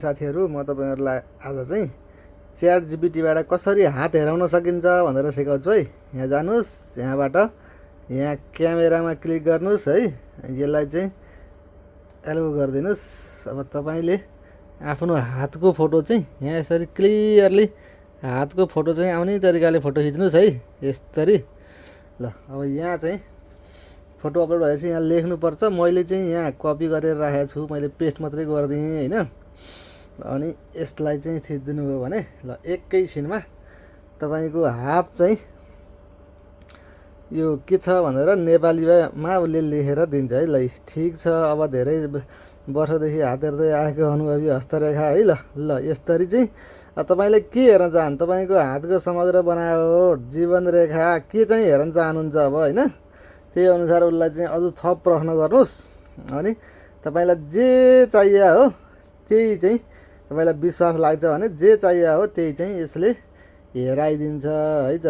साथीहरू म तपाईहरुलाई आज चाहिँ च्याट जीपीटीबाट कसरी हात हेराउन सकिन्छ भनेर सिकाउँछु है। यहाँ जानुस्, यहाँबाट यहाँ क्यामेरामा क्लिक गर्नुस् है। यसलाई चाहिँ एलो गरिदिनुस्। अब तपाईले आफ्नो हातको फोटो चाहिँ यहाँ यसरी क्लियरली हातको फोटो चाहिँ आउने तरिकाले फोटो खिच्नुस् है। यसरी ल अब यहाँ चाहिँ फोटो अपलोड भएपछि यहाँ लेख्नु पर्छ। मैले चाहिँ यहाँ कपी गरेर राखेको छु, मैले पेस्ट मात्रै गरिदिएँ हैन। अनि यसलाई चाहिँ थिच्दिनु भयो भने ल एकैछिनमा तपाईको हात चाहिँ यो के छ भनेर नेपालीमा उसले लेखेर दिन्छ है। ल ठीक छ। अब धेरै वर्षदेखि हात हेर्दै आएको अनुभवी हस्तरेखा है। ल यसरी चाहिँ तपाईले के हेर्न चाहनु, तपाईको हातको समग्र बनावट, जीवन रेखा के चाहिँ हेर्न चाहनुहुन्छ अब हैन। त्यही अनुसार उसलाई चाहिँ अझ थप प्रश्न गर्नुस्। अनि तपाईलाई जे चाहिए हो त्यही चाहिँ तपाईलाई विश्वास लाग्छ भने जे चाहिए हो त्यही चाहिँ यसले हेराइदिन्छ है त।